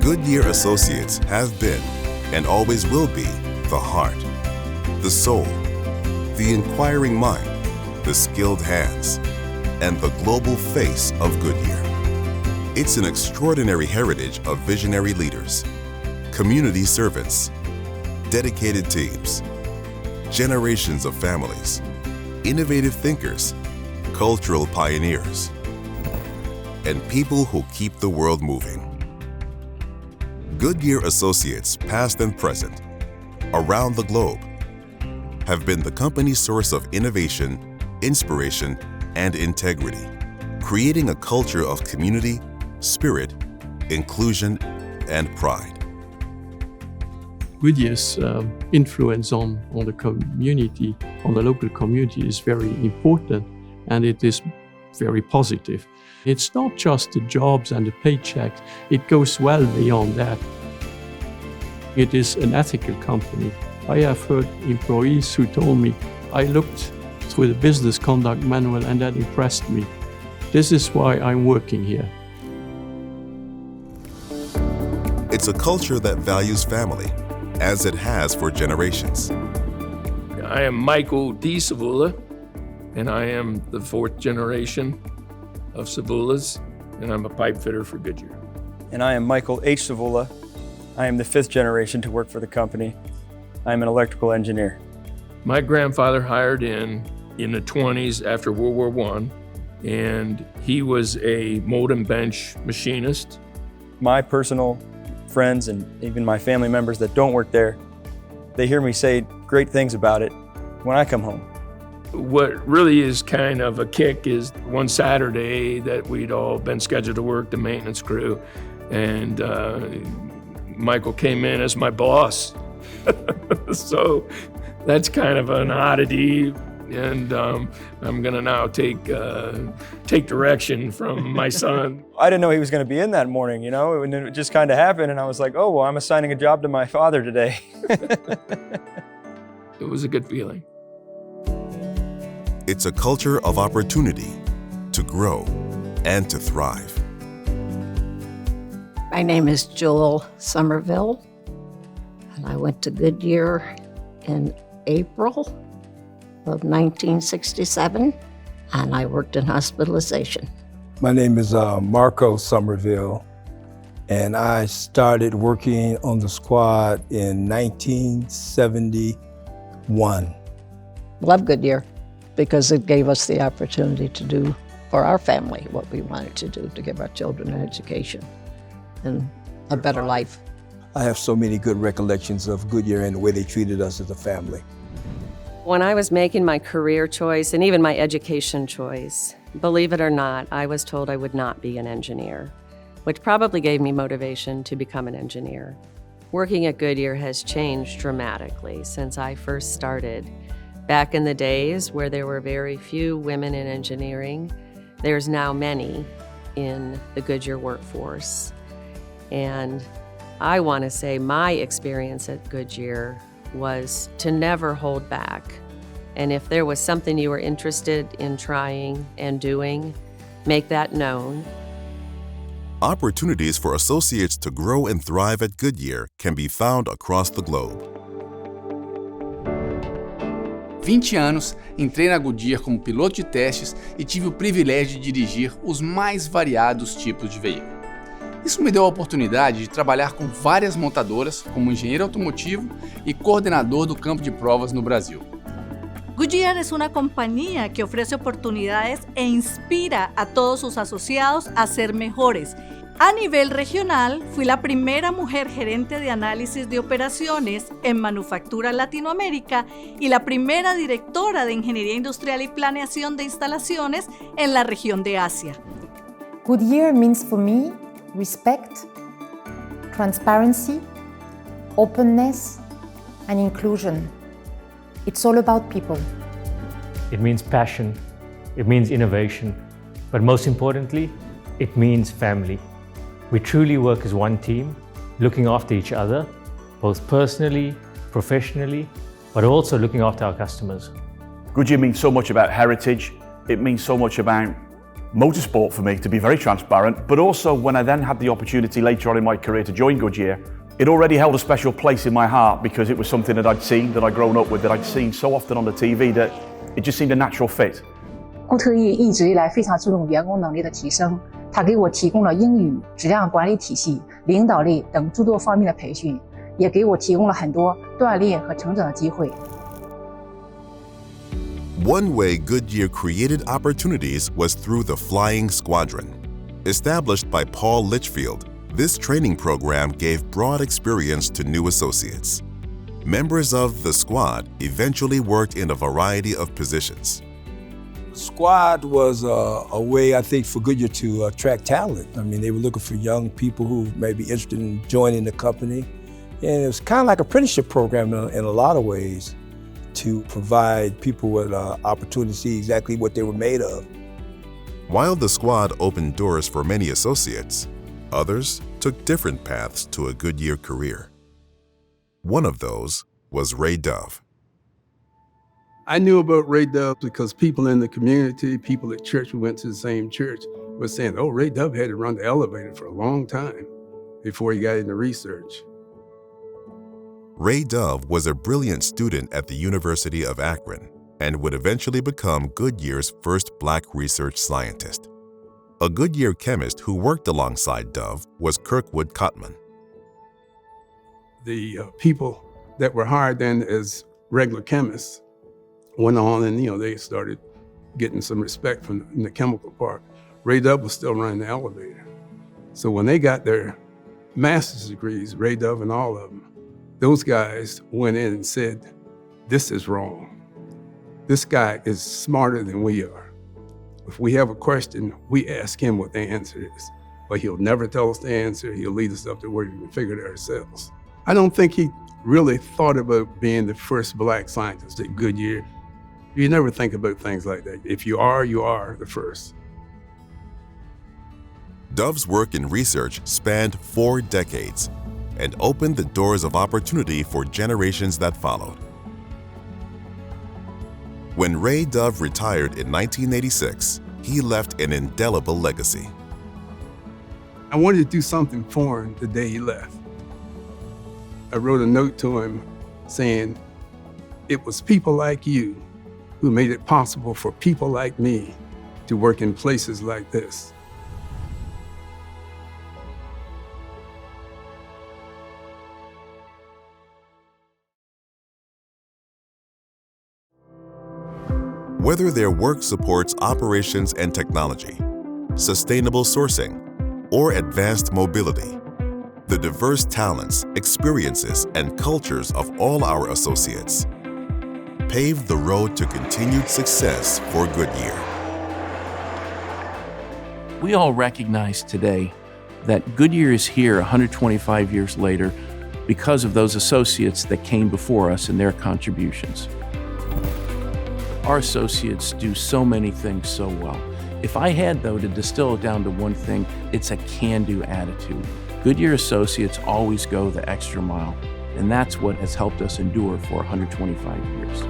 Goodyear Associates have been and always will be the heart, the soul, the inquiring mind, the skilled hands, and the global face of Goodyear. It's an extraordinary heritage of visionary leaders, community servants, dedicated teams, generations of families, innovative thinkers, cultural pioneers, and people who keep the world moving. Goodyear Associates, past and present, around the globe, have been the company's source of innovation, inspiration, and integrity, creating a culture of community, spirit, inclusion, and pride. Goodyear's influence on the community, on the local community is very important, and it is very positive. It's not just the jobs and the paychecks, it goes well beyond that. It is an ethical company. I have heard employees who told me, I looked through the business conduct manual and that impressed me. This is why I'm working here. It's a culture that values family, as it has for generations. I am Michael D. Savula, and I am the fourth generation of Savulas, and I'm a pipe fitter for Goodyear. And I am Michael H. Savula. I am the fifth generation to work for the company. I am an electrical engineer. My grandfather hired in the 20s after World War I, and he was a mold and bench machinist. My personal friends and even my family members that don't work there, they hear me say great things about it when I come home. What really is kind of a kick is one Saturday that we'd all been scheduled to work, the maintenance crew, and Michael came in as my boss. So that's kind of an oddity, and I'm gonna now take direction from my son. I didn't know he was gonna be in that morning, and it just kind of happened, and I was like, oh, well, I'm assigning a job to my father today. It was a good feeling. It's a culture of opportunity to grow and to thrive. My name is Joel Somerville, and I went to Goodyear in April of 1967, and I worked in hospitalization. My name is Marco Somerville, and I started working on the squad in 1971. Love Goodyear because it gave us the opportunity to do for our family what we wanted to do to give our children an education and a better life. I have so many good recollections of Goodyear and the way they treated us as a family. When I was making my career choice and even my education choice, believe it or not, I was told I would not be an engineer, which probably gave me motivation to become an engineer. Working at Goodyear has changed dramatically since I first started. Back in the days where there were very few women in engineering, there's now many in the Goodyear workforce. And I want to say my experience at Goodyear was to never hold back. And if there was something you were interested in trying and doing, make that known. Opportunities for associates to grow and thrive at Goodyear can be found across the globe. 20 anos, entrei na Goodyear como piloto de testes e tive o privilégio de dirigir os mais variados tipos de veículo. Isso me deu a oportunidade de trabalhar com várias montadoras como engenheiro automotivo e coordenador do campo de provas no Brasil. Goodyear es una compañía que ofrece oportunidades e inspira a todos sus asociados a ser mejores. A nivel regional, fui la primera mujer gerente de análisis de operaciones en Manufactura Latinoamérica y la primera directora de Ingeniería Industrial y Planeación de Instalaciones en la región de Asia. Goodyear means for me respect, transparency, openness, and inclusion. It's all about people. It means passion, it means innovation, but most importantly, it means family. We truly work as one team, looking after each other, both personally, professionally, but also looking after our customers. Goodyear means so much about heritage. It means so much about motorsport for me, to be very transparent, but also when I then had the opportunity later on in my career to join Goodyear, it already held a special place in my heart because it was something that I'd seen, that I'd grown up with, that I'd seen so often on the TV that it just seemed a natural fit. 固特异一直以来非常注重员工能力的提升，他给我提供了英语、质量管理体系、领导力等诸多方面的培训，也给我提供了很多锻炼和成长的机会。One way Goodyear created opportunities was through the Flying Squadron. Established by Paul Litchfield, this training program gave broad experience to new associates. Members of the squad eventually worked in a variety of positions. Squad was a way, I think, for Goodyear to attract talent. I mean, they were looking for young people who may be interested in joining the company. And it was kind of like an apprenticeship program in a lot of ways to provide people with opportunity to see exactly what they were made of. While the squad opened doors for many associates, others took different paths to a Goodyear career. One of those was Ray Dove. I knew about Ray Dove because people in the community, people at church, we went to the same church, were saying, oh, Ray Dove had to run the elevator for a long time before he got into research. Ray Dove was a brilliant student at the University of Akron and would eventually become Goodyear's first Black research scientist. A Goodyear chemist who worked alongside Dove was Kirkwood Cotman. The people that were hired then as regular chemists went on and, they started getting some respect from the chemical part. Ray Dove was still running the elevator. So when they got their master's degrees, Ray Dove and all of them, those guys went in and said, this is wrong. This guy is smarter than we are. If we have a question, we ask him what the answer is. But he'll never tell us the answer. He'll lead us up to where we can figure it ourselves. I don't think he really thought about being the first Black scientist at Goodyear. You never think about things like that. If you are the first. Dove's work in research spanned 4 decades and opened the doors of opportunity for generations that followed. When Ray Dove retired in 1986, he left an indelible legacy. I wanted to do something for him the day he left. I wrote a note to him saying, it was people like you who made it possible for people like me to work in places like this. Whether their work supports operations and technology, sustainable sourcing, or advanced mobility, the diverse talents, experiences, and cultures of all our associates paved the road to continued success for Goodyear. We all recognize today that Goodyear is here 125 years later because of those associates that came before us and their contributions. Our associates do so many things so well. If I had, though, to distill it down to one thing, it's a can-do attitude. Goodyear associates always go the extra mile, and that's what has helped us endure for 125 years.